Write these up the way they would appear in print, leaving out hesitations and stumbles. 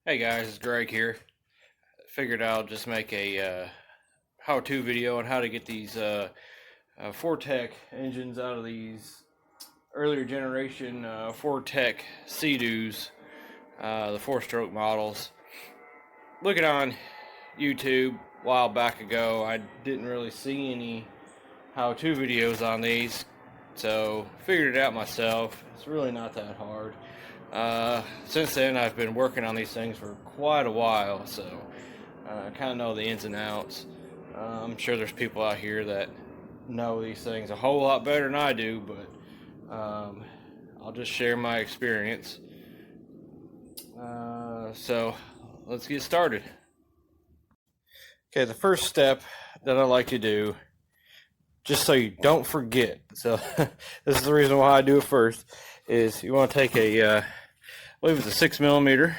Hey guys, it's Greg here. Figured I'll just make a how-to video on how to get these Fortec engines out of these earlier generation Fortec Sea-Doos, the 4-stroke models. Looking on YouTube a while back ago, I didn't really see any how-to videos on these, so figured it out myself. It's really not that hard. Since then, I've been working on these things for quite a while, so I kind of know the ins and outs. I'm sure there's people out here that know these things a whole lot better than I do, but I'll just share my experience. So let's get started. Okay, the first step that I like to do, just so you don't forget, so this is the reason why I do it first, is you want to take I believe it's a 6mm,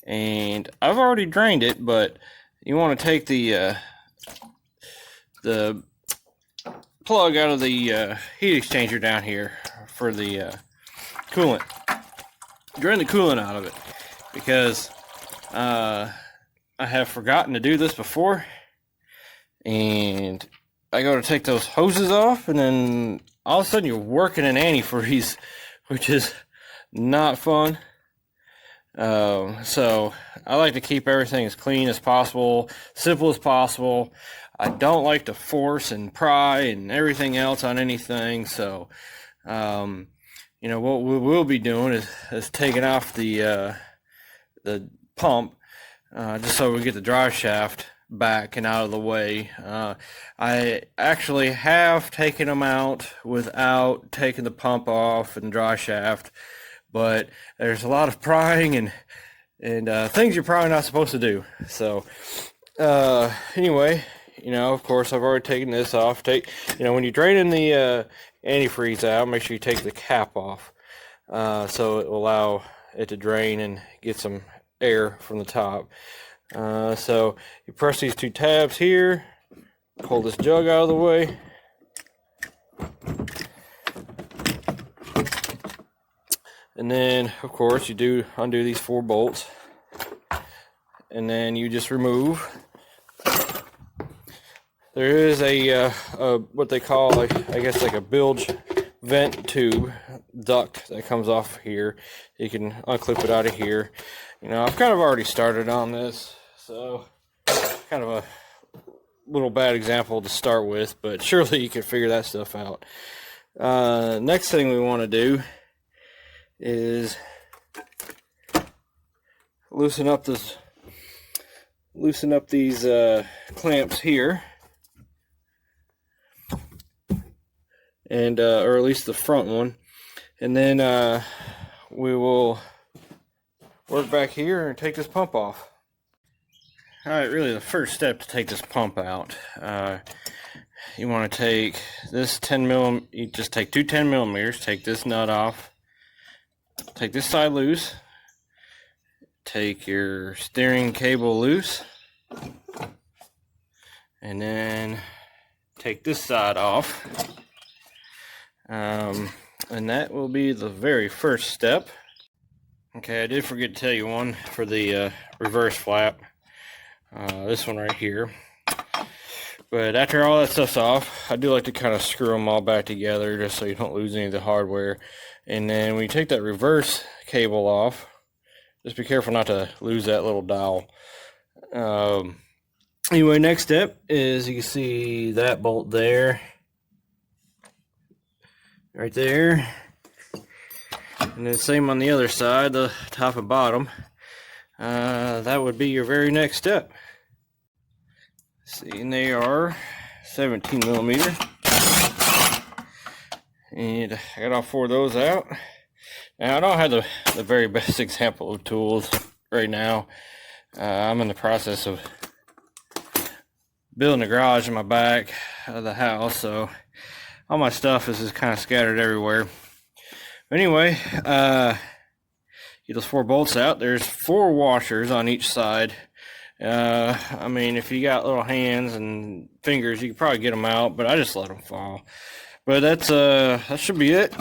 and I've already drained it, but you want to take the plug out of the heat exchanger down here for the coolant. Drain the coolant out of it, because I have forgotten to do this before, and I go to take those hoses off, and then all of a sudden you're working an antifreeze, which is not fun. So I like to keep everything as clean as possible, simple as possible. I don't like to force and pry and everything else on anything. So, you know, what we will be doing is taking off the pump, just so we get the drive shaft back and out of the way. I actually have taken them out without taking the pump off and dry shaft, but there's a lot of prying and things you're probably not supposed to do. So anyway, you know, of course I've already taken this off. You know, when you're draining the antifreeze out, make sure you take the cap off, so it will allow it to drain and get some air from the top. So you press these two tabs here, pull this jug out of the way, and then of course you do undo these 4 bolts, and then you just remove. There is a what they call, I guess, like a bilge vent tube duct that comes off here. You can unclip it out of here. You know, I've kind of already started on this, so kind of a little bad example to start with, but surely you can figure that stuff out. Next thing we want to do is loosen up these clamps here, and or at least the front one, and then we will work back here and take this pump off. Alright, really the first step to take this pump out, you want to take this 10mm, you just take two 10mm, take this nut off, take this side loose, take your steering cable loose, and then take this side off, and that will be the very first step. Okay, I did forget to tell you one for the reverse flap. This one right here. But after all that stuff's off, I do like to kind of screw them all back together just so you don't lose any of the hardware. And then when you take that reverse cable off, just be careful not to lose that little dowel. Anyway, next step is, you can see that bolt there, right there. And then same on the other side, the top and bottom. That would be your very next step. See, and they are 17mm. And I got all 4 of those out. Now, I don't have the very best example of tools right now. I'm in the process of building a garage in my back of the house, so all my stuff is just kind of scattered everywhere. Anyway, get those 4 bolts out. There's 4 washers on each side. I mean, if you got little hands and fingers, you could probably get them out, but I just let them fall. But that should be it.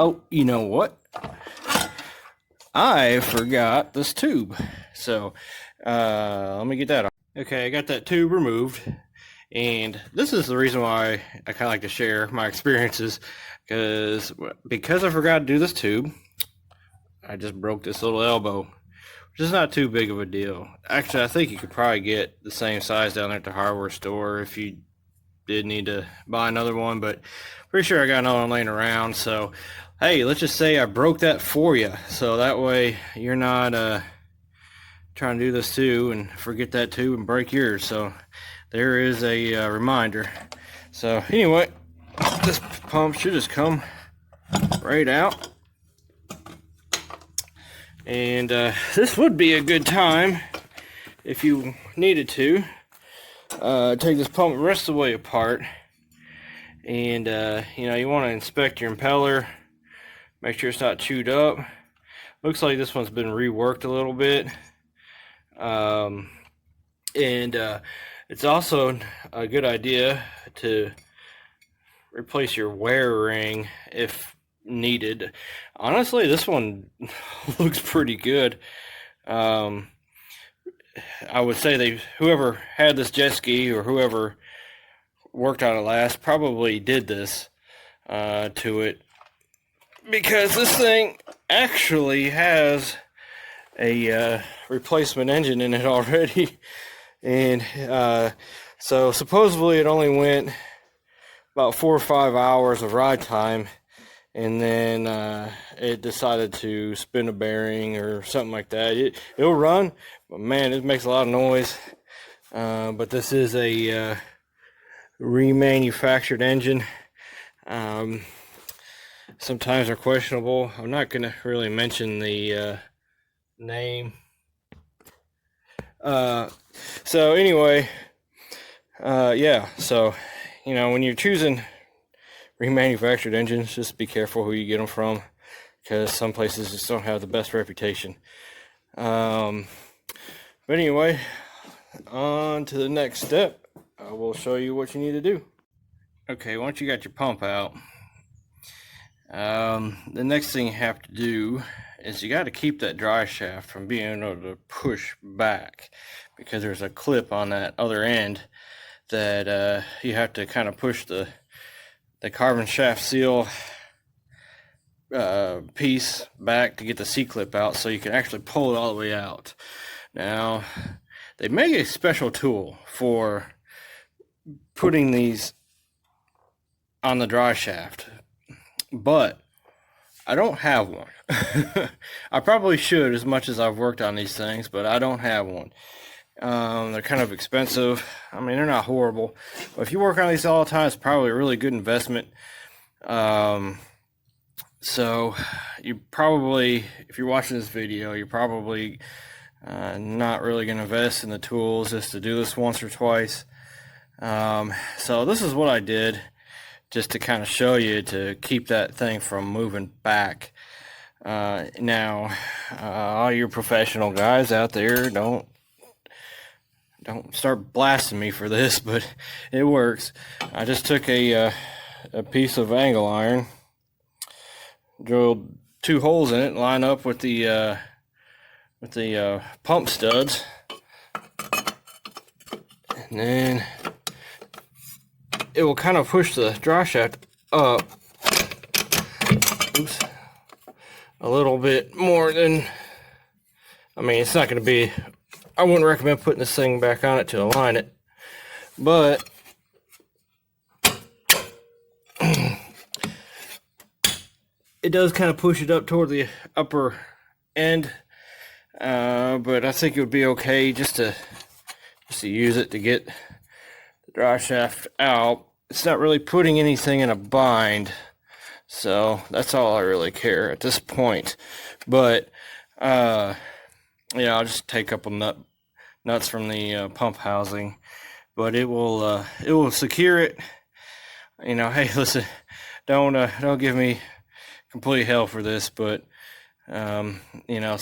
Oh, you know what? I forgot this tube. So, let me get that off. Okay, I got that tube removed. And this is the reason why I kind of like to share my experiences. Because I forgot to do this tube, I just broke this little elbow. Which is not too big of a deal. Actually, I think you could probably get the same size down there at the hardware store if you did need to buy another one, but pretty sure I got another one laying around. So hey, let's just say I broke that for you, so that way you're not trying to do this too and forget that too and break yours. So there is a reminder. So anyway, this pump should just come right out, and this would be a good time if you needed to take this pump the rest of the way apart, and you know, you want to inspect your impeller, make sure it's not chewed up. Looks like this one's been reworked a little bit, and it's also a good idea to replace your wear ring if needed. Honestly, this one looks pretty good. I would say whoever had this jet ski or whoever worked on it last probably did this to it, because this thing actually has a replacement engine in it already. And so supposedly it only went about 4 or 5 hours of ride time, and then it decided to spin a bearing or something like that. It'll run, but man, it makes a lot of noise. But this is a remanufactured engine. Sometimes they're questionable. I'm not going to really mention the name. So anyway, yeah, so you know, when you're choosing remanufactured engines, just be careful who you get them from, because some places just don't have the best reputation. But anyway, on to the next step. I will show you what you need to do. Okay, once you got your pump out, the next thing you have to do is you got to keep that dry shaft from being able to push back, because there's a clip on that other end that you have to kind of push the carbon shaft seal piece back to get the C-clip out, so you can actually pull it all the way out. Now, they make a special tool for putting these on the dry shaft, but I don't have one. I probably should, as much as I've worked on these things, but I don't have one. They're kind of expensive. I mean, they're not horrible, but if you work on these all the time, it's probably a really good investment. So you probably, if you're watching this video, you're probably not really going to invest in the tools just to do this once or twice. So this is what I did, just to kind of show you, to keep that thing from moving back. Now, all your professional guys out there, don't start blasting me for this, but it works. I just took a piece of angle iron, drilled 2 holes in it, line up with the pump studs, and then it will kind of push the dry shaft up, oops, a little bit more than, I mean, it's not going to be, I wouldn't recommend putting this thing back on it to align it, but it does kind of push it up toward the upper end. But I think it would be okay just to use it to get the dry shaft out. It's not really putting anything in a bind, so that's all I really care at this point. But yeah, I'll just take a couple nuts from the pump housing, but it will secure it. You know, hey, listen, don't give me complete hell for this, but you know,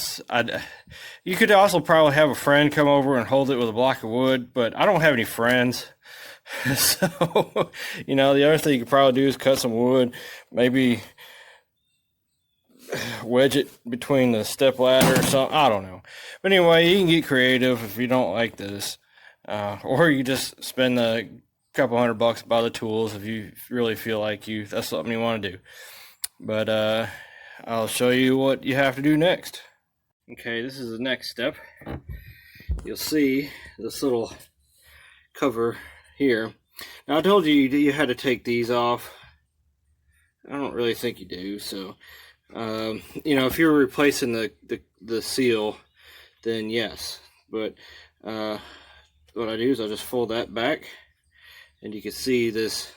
you could also probably have a friend come over and hold it with a block of wood, but I don't have any friends. So, you know, the other thing you could probably do is cut some wood, maybe wedge it between the step ladder or something. I don't know. But anyway, you can get creative if you don't like this. Or you just spend a couple $100 to buy the tools if you really feel like that's something you want to do. But I'll show you what you have to do next. Okay, this is the next step. You'll see this little cover here. Now I told you you had to take these off. I don't really think you do. So, you know, if you're replacing the seal, then yes. But what I do is I just fold that back, and you can see this.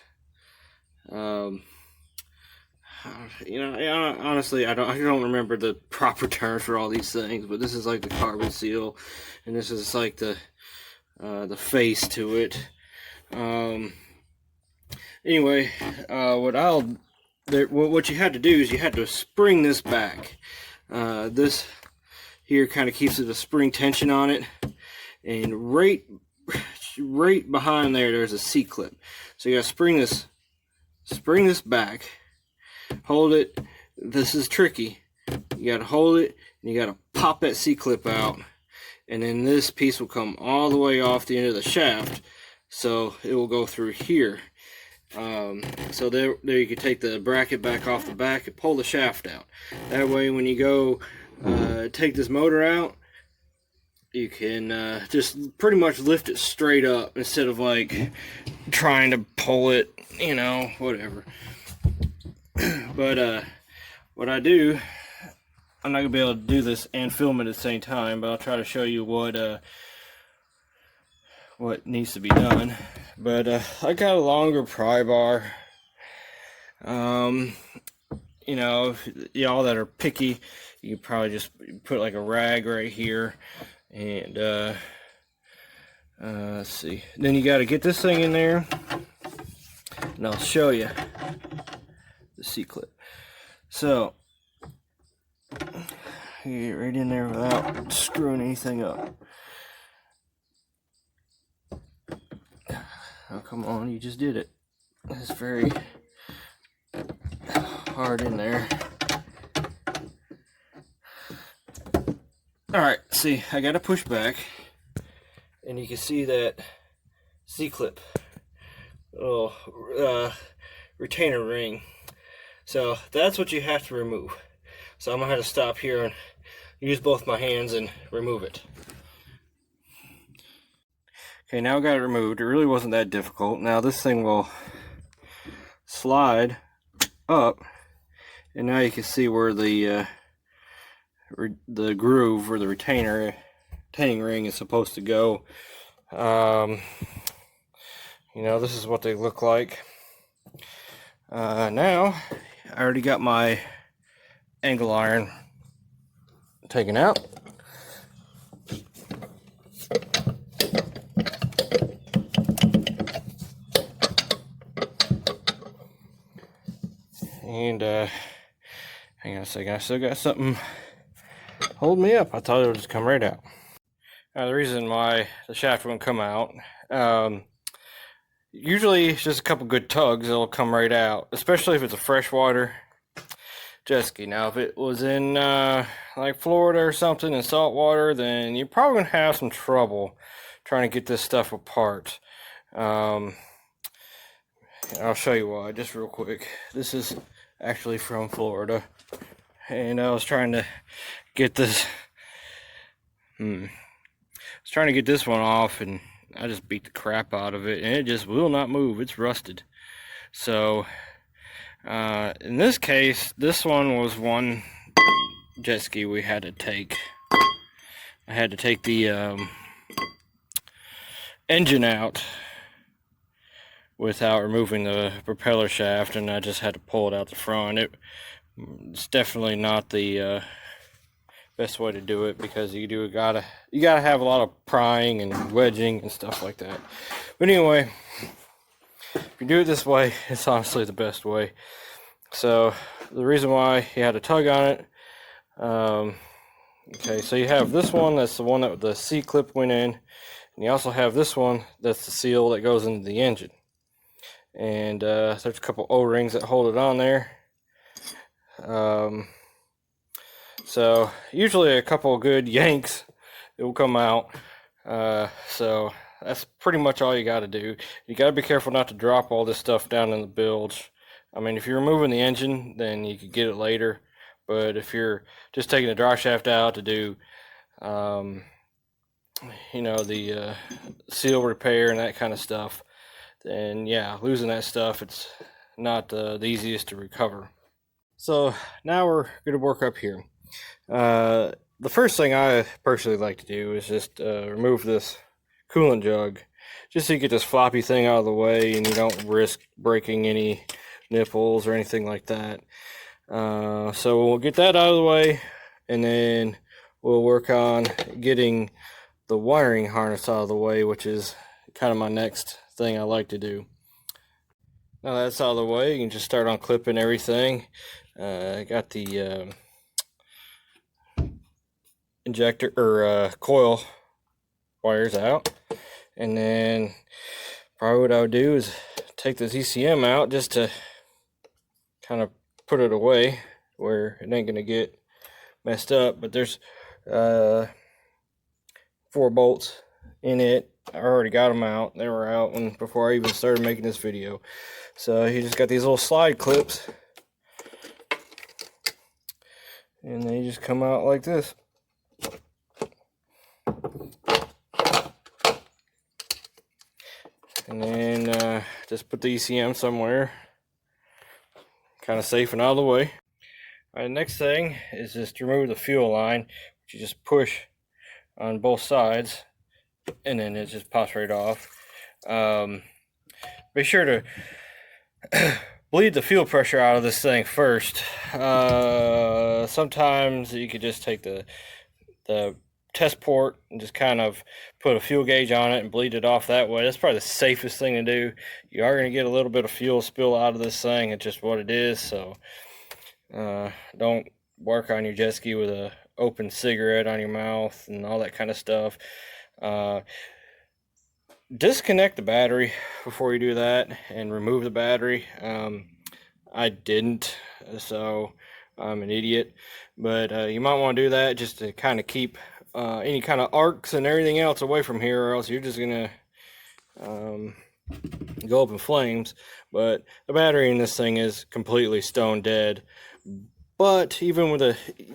You know, honestly, I don't remember the proper terms for all these things, but this is like the carbon seal, and this is like the face to it. Anyway, what you had to do is you had to spring this back. This here kind of keeps the spring tension on it, and right behind there's a C-clip. So you got to spring this back. Hold it. This is tricky. You got to hold it, and you got to pop that C-clip out, and then this piece will come all the way off the end of the shaft, so it will go through here. So there you can take the bracket back off the back and pull the shaft out. That way, when you go take this motor out, you can just pretty much lift it straight up instead of like trying to pull it, you know, whatever. But what I do, I'm not gonna be able to do this and film it at the same time, but I'll try to show you what needs to be done. But I got a longer pry bar. You know, y'all that are picky, you can probably just put like a rag right here, and let's see. Then you got to get this thing in there, and I'll show you the C-clip. So you get right in there without screwing anything up. Oh, come on, you just did it. It's very hard in there. Alright, see, I gotta push back, and you can see that C-clip, little retainer ring. So that's what you have to remove. So I'm gonna have to stop here and use both my hands and remove it. Okay, now I got it removed. It really wasn't that difficult. Now this thing will slide up, and now you can see where the groove or the retaining ring is supposed to go. You know, this is what they look like. Now I already got my angle iron taken out. And hang on a second, I still got something holding me up. I thought it would just come right out. Now the reason why the shaft won't come out, usually it's just a couple good tugs, it'll come right out, especially if it's a freshwater jet ski. Now if it was in like Florida or something in salt water, then you're probably gonna have some trouble trying to get this stuff apart. I'll show you why just real quick. This is actually from Florida, and I was trying to get this one off, and I just beat the crap out of it, and it just will not move. It's rusted. So in this case, this one was one jet ski we had to take. I had to take the engine out without removing the propeller shaft, and I just had to pull it out the front. It's definitely not the best way to do it, because you gotta have a lot of prying and wedging and stuff like that. But anyway, if you do it this way, it's honestly the best way. So the reason why you had a tug on it, okay, so you have this one, that's the one that the C-clip went in, and you also have this one, that's the seal that goes into the engine. And there's a couple O-rings that hold it on there. So usually a couple of good yanks, it will come out. So that's pretty much all you got to do. You got to be careful not to drop all this stuff down in the bilge. I mean, if you're removing the engine, then you could get it later. But if you're just taking the drive shaft out to do, you know, the seal repair and that kind of stuff, then yeah, losing that stuff, it's not the easiest to recover. So now we're going to work up here. The first thing I personally like to do is just remove this coolant jug, just so you get this floppy thing out of the way and you don't risk breaking any nipples or anything like that. So we'll get that out of the way, and then we'll work on getting the wiring harness out of the way, which is kind of my next thing I like to do. Now that's out of the way, you can just start unclipping everything. I got the injector or coil wires out, and then probably what I would do is take this ECM out just to kind of put it away where it ain't gonna get messed up. But there's 4 bolts in it. I already got them out. They were out before I even started making this video. So you just got these little slide clips, and they just come out like this. And then just put the ECM somewhere, kind of safe and out of the way. All right, next thing is just remove the fuel line, which you just push on both sides, and then it just pops right off. Be sure to bleed the fuel pressure out of this thing first. Sometimes you could just take the test port and just kind of put a fuel gauge on it and bleed it off that way. That's probably the safest thing to do. You are going to get a little bit of fuel spill out of this thing. It's just what it is. So don't work on your jet ski with a open cigarette on your mouth and all that kind of stuff. Disconnect the battery before you do that and remove the battery. I didn't, so I'm an idiot, but you might want to do that just to kind of keep any kind of arcs and everything else away from here, or else you're just gonna go up in flames. But the battery in this thing is completely stone dead. But even with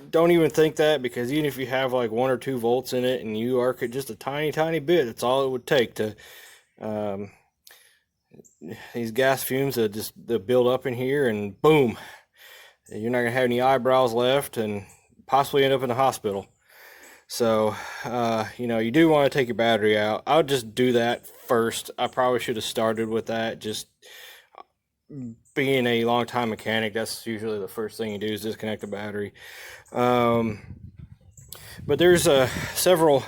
don't even think that, because even if you have like 1 or 2 volts in it and you arc it just a tiny bit, that's all it would take to these gas fumes that just build up in here, and boom, you're not gonna have any eyebrows left and possibly end up in the hospital. So you know, you do want to take your battery out. I would just do that first. I probably should have started with that. Just being a long-time mechanic, that's usually the first thing you do is disconnect the battery. But there's several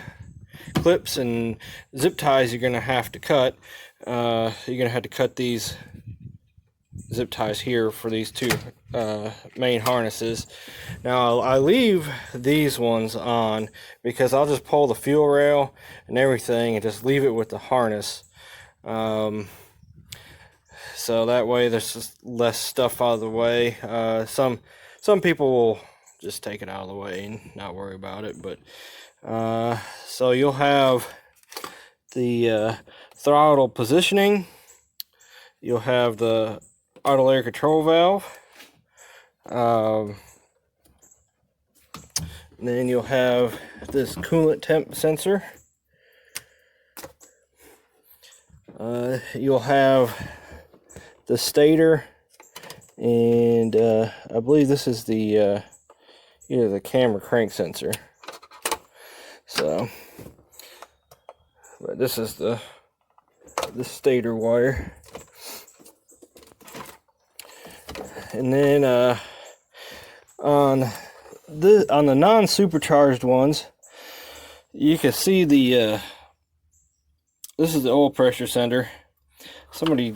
clips and zip ties you're gonna have to cut. You're gonna have to cut these zip ties here for these 2 main harnesses. Now I leave these ones on because I'll just pull the fuel rail and everything and just leave it with the harness. So that way there's just less stuff out of the way. Some people will just take it out of the way and not worry about it. But so you'll have the throttle positioning. You'll have the auto air control valve. Then you'll have this coolant temp sensor. You'll have the stator, and I believe this is the either the camera crank sensor. So, but this is the stator wire. And then on the non-supercharged ones, you can see the this is the oil pressure sender. Somebody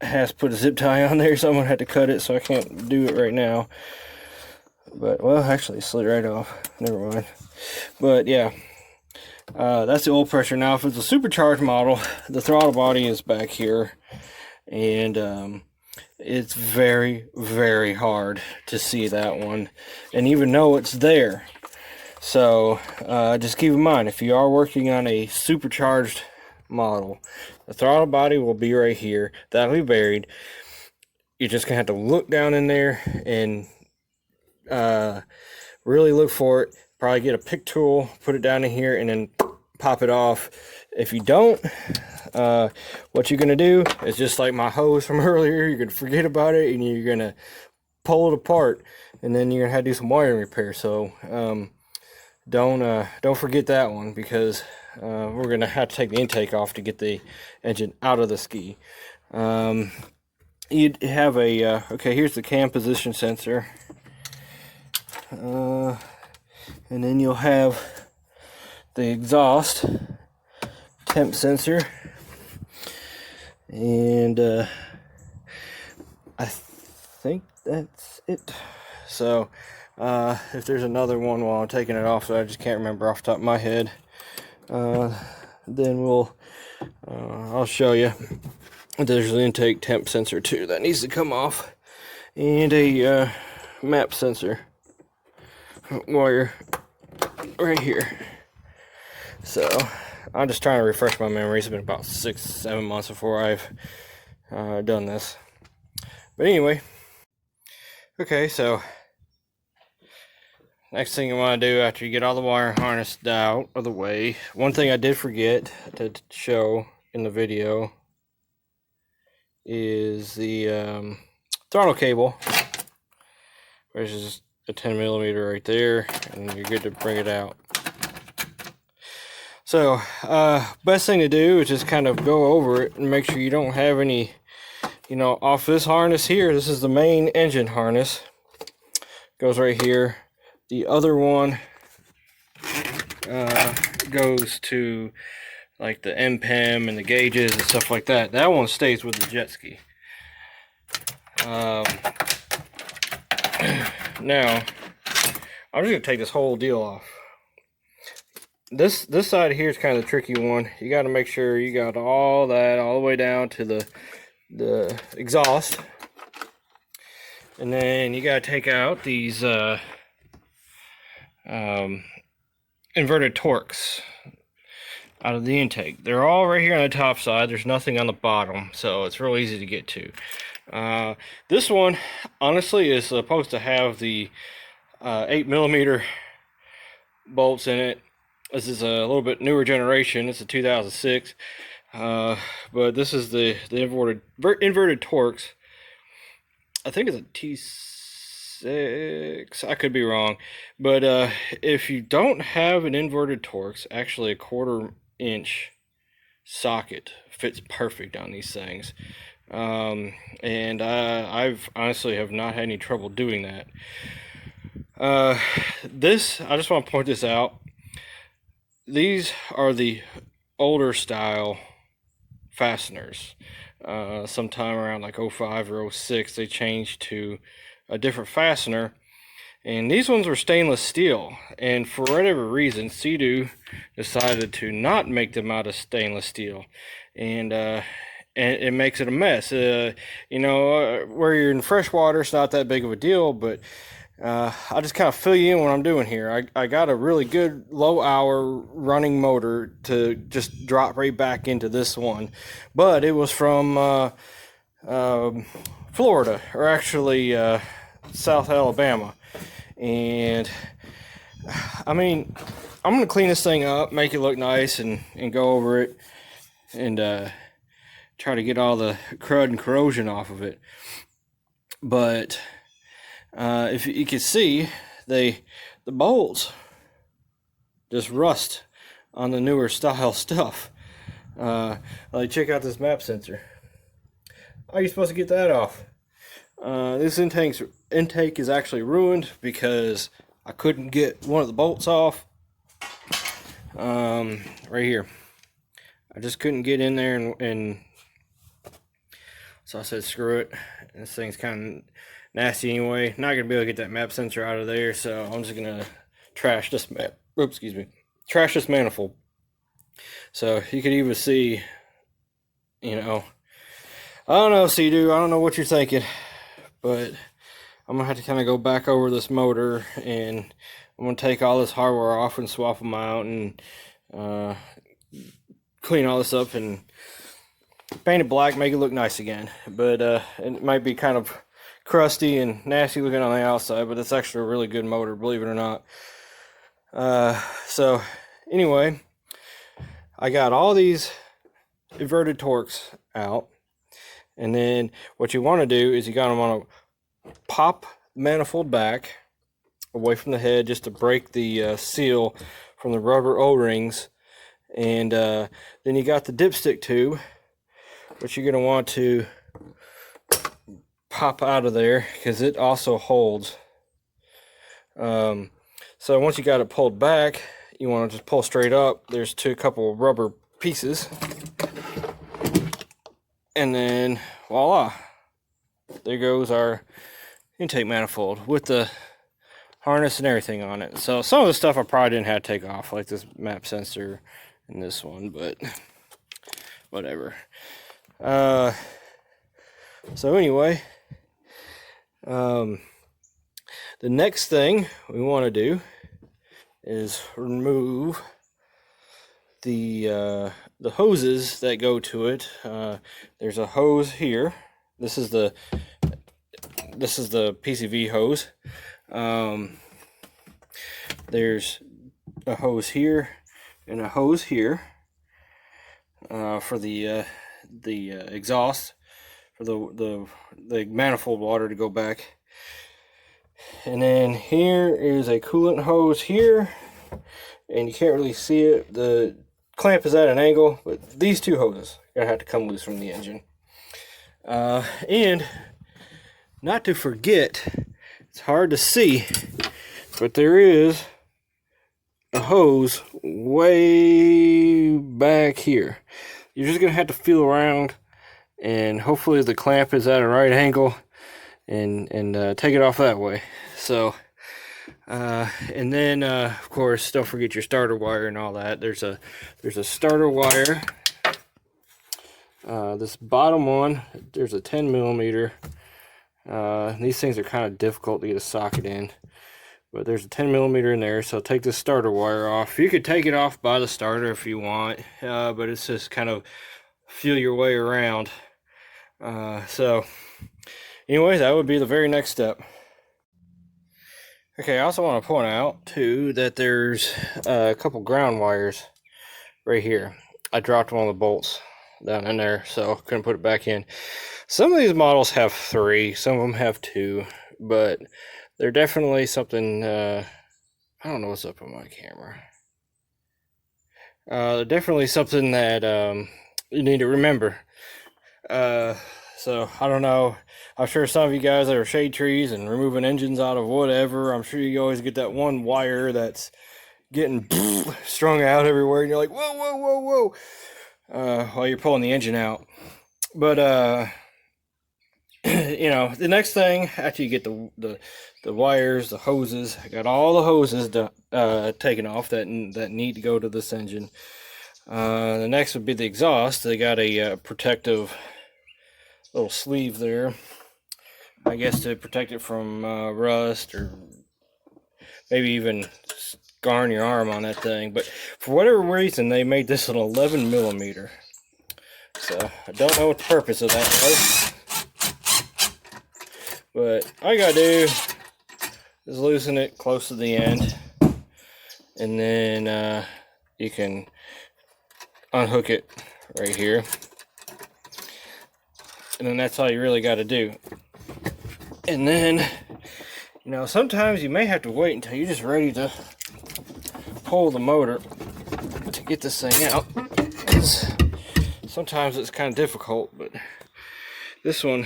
has put a zip tie on there, so I'm gonna have to cut it, so I can't do it right now. But well, actually it slid right off. Never mind. But yeah, that's the oil pressure. Now if it's a supercharged model, the throttle body is back here, and It's very, very hard to see that one and even know it's there. So just keep in mind, if you are working on a supercharged model, the throttle body will be right here. That'll be buried. You're just gonna have to look down in there and really look for it. Probably get a pick tool, put it down in here, and then pop it off. If you don't, what you're gonna do is just like my hose from earlier. You're gonna forget about it and you're gonna pull it apart, and then you're gonna have to do some wiring repair. So don't forget that one, because we're gonna have to take the intake off to get the engine out of the ski. You'd have a okay, here's the cam position sensor, and then you'll have the exhaust temp sensor, and I think that's it. So if there's another one while I'm taking it off, so I just can't remember off the top of my head, then I'll show you. There's the intake temp sensor too that needs to come off, and a map sensor wire right here. So I'm just trying to refresh my memory. It's been about 6-7 months before I've done this. But anyway, okay, so next thing you want to do after you get all the wire harnessed out of the way, one thing I did forget to show in the video is the throttle cable, which is a 10mm right there, and you're good to bring it out. So best thing to do is just kind of go over it and make sure you don't have any, you know, off this harness here. This is the main engine harness, goes right here. The other one goes to like the MPEM and the gauges and stuff like that. That one stays with the jet ski. Now I'm just gonna take this whole deal off. This side here is kind of the tricky one. You got to make sure you got all that all the way down to the exhaust, and then you got to take out these inverted torques out of the intake. They're all right here on the top side. There's nothing on the bottom, so it's real easy to get to. This one honestly is supposed to have the 8mm bolts in it. This is a little bit newer generation. It's a 2006, but this is the inverted torques. I think it's a T6. I could be wrong, but if you don't have an inverted torques, actually a 1/4-inch socket fits perfect on these things, and I've honestly have not had any trouble doing that. I just want to point this out. These are the older style fasteners. Sometime around like 05 or 06, they changed to a different fastener, and these ones were stainless steel, and for whatever reason Sea-Doo decided to not make them out of stainless steel, and it makes it a mess. You know, where you're in freshwater, it's not that big of a deal, but I'll just kind of fill you in what I'm doing here. I got a really good low hour running motor to just drop right back into this one, but it was from Florida, or actually South Alabama, and I mean, I'm gonna clean this thing up, make it look nice, and go over it, and try to get all the crud and corrosion off of it. But if you can see, the bolts just rust on the newer style stuff. Like, check out this map sensor. How are you supposed to get that off? This intake is actually ruined because I couldn't get one of the bolts off. Right here, I just couldn't get in there, and so I said screw it. This thing's kind of nasty anyway. Not gonna be able to get that map sensor out of there, so I'm just gonna trash this trash this manifold. So you can even see, you know, I don't know, Sea-Doo, I don't know what you're thinking, but I'm gonna have to kind of go back over this motor, and I'm gonna take all this hardware off and swap them out, and clean all this up and paint it black, make it look nice again. But it might be kind of crusty and nasty looking on the outside, but it's actually a really good motor, believe it or not. So anyway, I got all these inverted torques out, and then what you want to do is you got to want to pop the manifold back away from the head just to break the seal from the rubber O-rings, and then you got the dipstick tube, which you're going to want to pop out of there because it also holds. So once you got it pulled back, you want to just pull straight up. There's a couple of rubber pieces, and then voila, there goes our intake manifold with the harness and everything on it. So some of the stuff I probably didn't have to take off, like this map sensor and this one, but whatever. So anyway, the next thing we want to do is remove the hoses that go to it. There's a hose here. This is the PCV hose. There's a hose here and a hose here for the exhaust, for the manifold water to go back. And then here is a coolant hose here, and you can't really see it. The clamp is at an angle, but these two hoses are gonna have to come loose from the engine. And not to forget, it's hard to see, but there is a hose way back here. You're just gonna have to feel around, and hopefully the clamp is at a right angle, and take it off that way. So and then of course, don't forget your starter wire and all that. There's a starter wire. This bottom one, there's a 10 millimeter. These things are kind of difficult to get a socket in, but there's a 10 millimeter in there. So take this starter wire off. You could take it off by the starter if you want, but it's just kind of feel your way around. So anyways, that would be the very next step. Okay, I also want to point out too that there's a couple ground wires right here. I dropped one of the bolts down in there, so couldn't put it back in. Some of these models have 3, some of them have 2, but they're definitely something. I don't know what's up on my camera. They're definitely something that you need to remember. So I don't know. I'm sure some of you guys that are shade trees and removing engines out of whatever, I'm sure you always get that one wire that's getting strung out everywhere, and you're like, whoa, whoa, whoa, whoa, while you're pulling the engine out. But you know, the next thing after you get the wires, the hoses, I got all the hoses taken off that need to go to this engine. The next would be the exhaust. They got a protective little sleeve there, I guess, to protect it from rust, or maybe even scarring your arm on that thing. But for whatever reason, they made this an 11 millimeter. So I don't know what the purpose of that was, but all you gotta do is loosen it close to the end, and then you can unhook it right here. And then that's all you really got to do. And then, you know, sometimes you may have to wait until you're just ready to pull the motor to get this thing out. Sometimes it's kind of difficult, but this one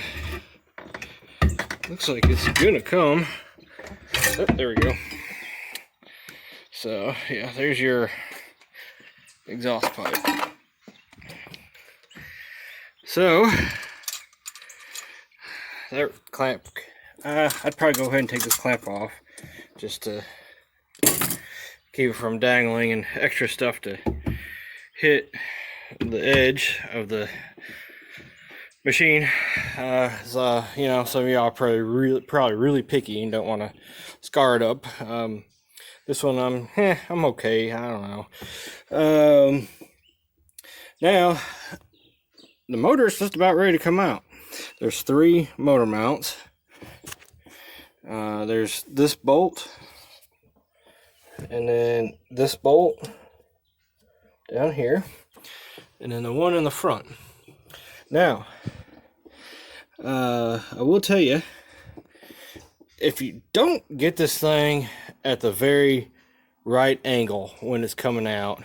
looks like it's gonna come. Oh, there we go. So yeah, there's your exhaust pipe. So that clamp, I'd probably go ahead and take this clamp off just to keep it from dangling and extra stuff to hit the edge of the machine. You know, some of y'all are probably really picky and don't want to scar it up. This one, I'm okay. I don't know. Now the motor is just about ready to come out. There's 3 motor mounts. There's this bolt, and then this bolt down here, and then the one in the front. Now, I will tell you, if you don't get this thing at the very right angle when it's coming out,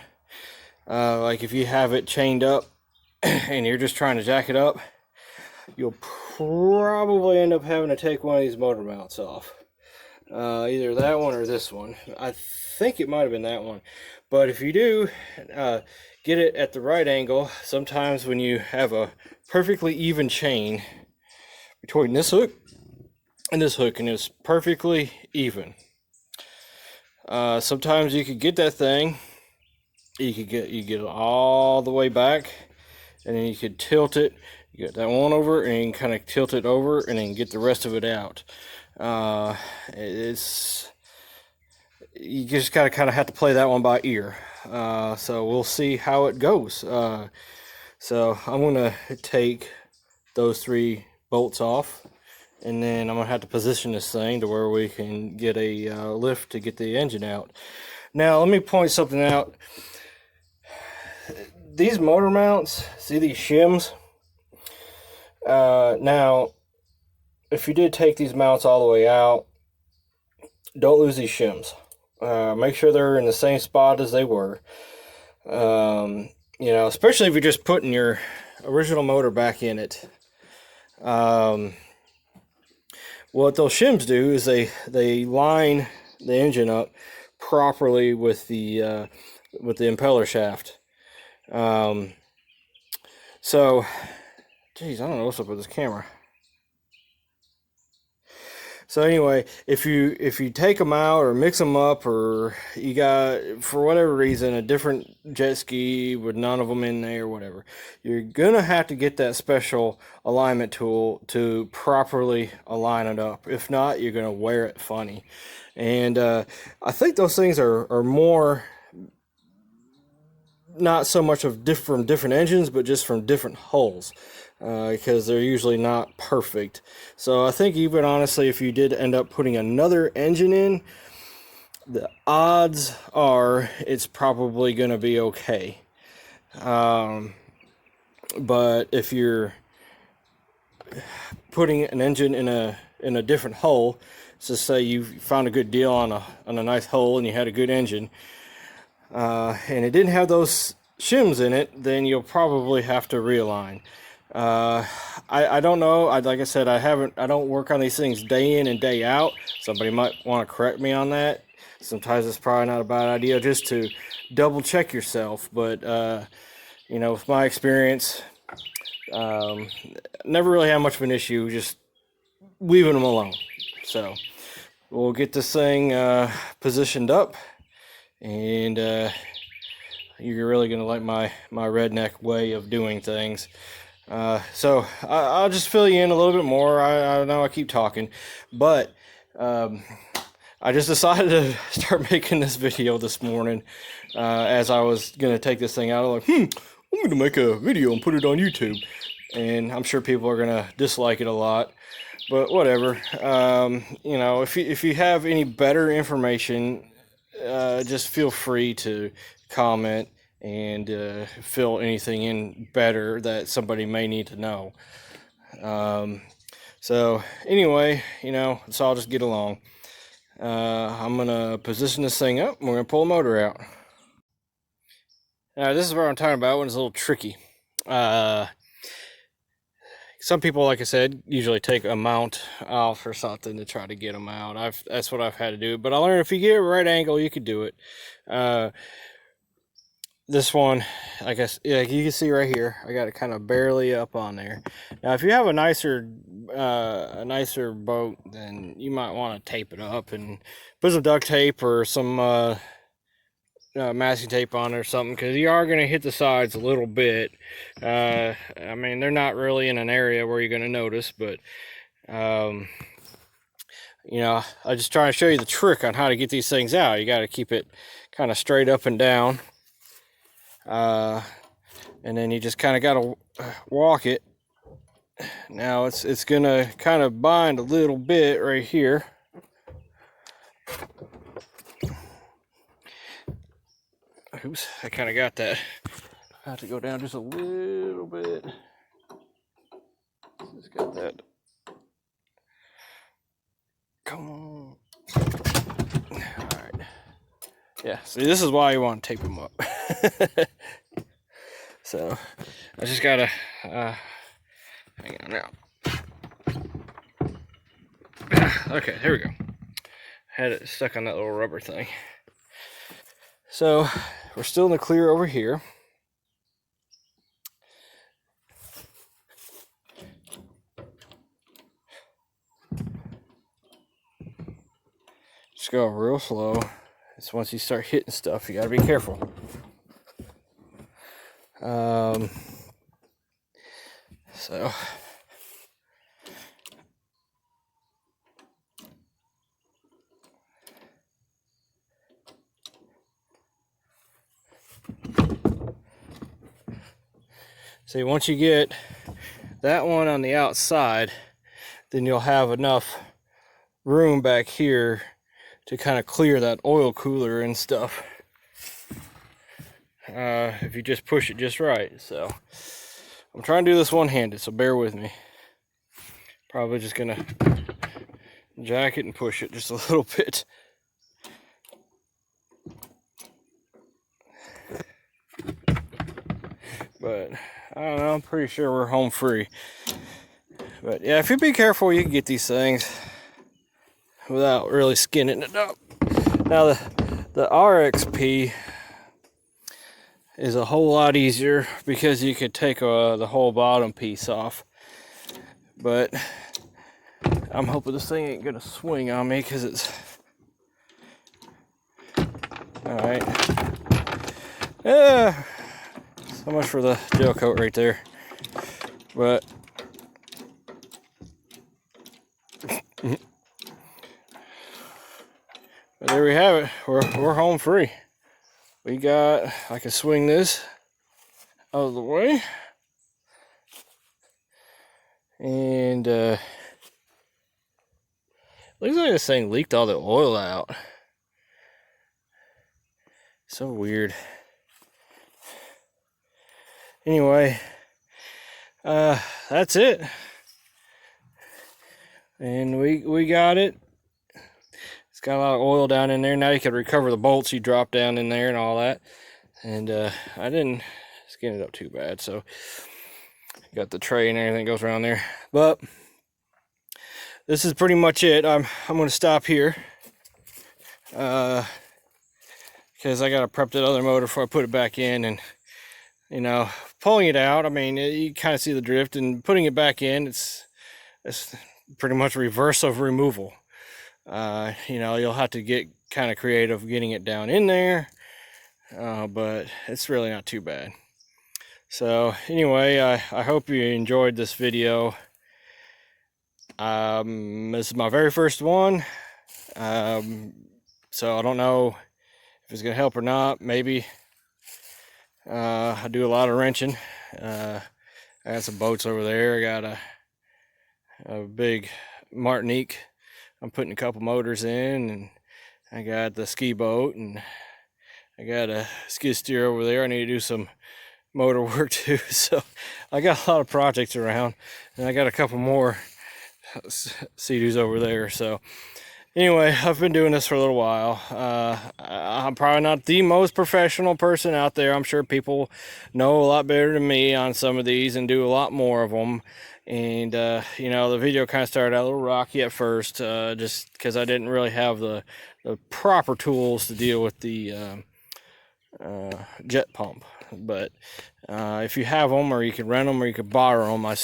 like if you have it chained up and you're just trying to jack it up, you'll probably end up having to take one of these motor mounts off. Either that one or this one. I think it might have been that one. But if you do get it at the right angle, sometimes when you have a perfectly even chain between this hook and it's perfectly even, sometimes you could get that thing, you get it all the way back, and then you could tilt it. You get that one over and you can kind of tilt it over and then get the rest of it out. You just gotta kind of have to play that one by ear. So we'll see how it goes. So I'm gonna take those 3 bolts off, and then I'm gonna have to position this thing to where we can get a lift to get the engine out. Now let me point something out. These motor mounts, see these shims? Now if you did take these mounts all the way out, don't lose these shims. Make sure they're in the same spot as they were. You know, especially if you're just putting your original motor back in it. What those shims do is they line the engine up properly with the impeller shaft. So, geez, I don't know what's up with this camera. So anyway, if you take them out or mix them up, or you got, for whatever reason, a different jet ski with none of them in there or whatever, you're gonna have to get that special alignment tool to properly align it up. If not, you're gonna wear it funny. And I think those things are more, not so much from different engines, but just from different hulls, because they're usually not perfect. So I think even honestly, if you did end up putting another engine in, the odds are it's probably going to be okay. But if you're putting an engine in a different hull, so say you found a good deal on a nice hull and you had a good engine, and it didn't have those shims in it, then you'll probably have to realign. I don't know. Like I said, I don't work on these things day in and day out. Somebody might want to correct me on that. Sometimes it's probably not a bad idea just to double check yourself. But, you know, with my experience, never really had much of an issue just leaving them alone. So we'll get this thing positioned up, and you're really gonna like my redneck way of doing things. So I'll just fill you in a little bit more. I know I keep talking, but I just decided to start making this video this morning as I was gonna take this thing out. I'm like, I'm gonna make a video and put it on YouTube, and I'm sure people are gonna dislike it a lot. But whatever. You know, if you have any better information, just feel free to comment and fill anything in better that somebody may need to know. So anyway, you know, let's all just get along. I'm gonna position this thing up, and we're gonna pull the motor out. Now this is what I'm talking about when it's a little tricky. Some people, like I said, usually take a mount off or something to try to get them out. That's what I've had to do. But I learned if you get a right angle, you could do it. This one, I guess, like you can see right here, I got it kind of barely up on there. Now, if you have a nicer boat, then you might want to tape it up and put some duct tape or some masking tape on it or something, because you are going to hit the sides a little bit. I mean, they're not really in an area where you're going to notice, but you know, I just try to show you the trick on how to get these things out. You got to keep it kind of straight up and down, and then you just kind of got to walk it. Now it's gonna kind of bind a little bit right here. Oops, I kind of got that. I have to go down just a little bit. Just got that. Come on. All right. Yeah, see, this is why you want to tape them up. So I just gotta hang on now. Okay, here we go. Had it stuck on that little rubber thing. So we're still in the clear over here. Just go real slow. It's once you start hitting stuff, you gotta be careful. So see, once you get that one on the outside, then you'll have enough room back here to kind of clear that oil cooler and stuff. If you just push it just right. So I'm trying to do this one-handed, so bear with me. Probably just gonna jack it and push it just a little bit. But I don't know, I'm pretty sure we're home free. But yeah, if you be careful, you can get these things without really skinning it up. Now the RXP is a whole lot easier because you could take the whole bottom piece off. But I'm hoping this thing ain't gonna swing on me, because it's alright. Yeah, so much for the gel coat right there. But there we have it. We're home free. We got, I can swing this out of the way. And looks like this thing leaked all the oil out. So weird. Anyway, that's it. And we got it. It's got a lot of oil down in there. Now you can recover the bolts you dropped down in there and all that. And I didn't skin it up too bad, so got the tray and everything goes around there. But this is pretty much it. I'm going to stop here because I got to prep that other motor before I put it back in. And you know, pulling it out, I mean, you kind of see the drift, and putting it back in, it's pretty much reverse of removal. You know, you'll have to get kind of creative getting it down in there, but it's really not too bad. So anyway, I hope you enjoyed this video. This is my very first one, so I don't know if it's gonna help or not. Maybe. I do a lot of wrenching. I got some boats over there. I got a big Martinique I'm putting a couple motors in, and I got the ski boat, and I got a skid steer over there. I need to do some motor work too. So I got a lot of projects around, and I got a couple more Sea-Doos over there. So anyway, I've been doing this for a little while. I'm probably not the most professional person out there. I'm sure people know a lot better than me on some of these and do a lot more of them. And you know, the video kind of started out a little rocky at first, just because I didn't really have the proper tools to deal with the jet pump. But if you have them, or you can rent them, or you could borrow them, I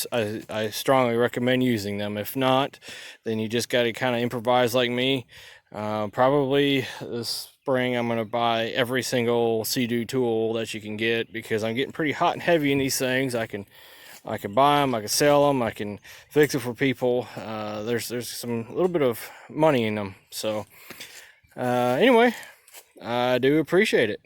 strongly recommend using them. If not, then you just got to kind of improvise like me. Probably this spring I'm going to buy every single Sea-Doo tool that you can get, because I'm getting pretty hot and heavy in these things. I can buy them, I can sell them, I can fix it for people. There's some little bit of money in them. So anyway, I do appreciate it.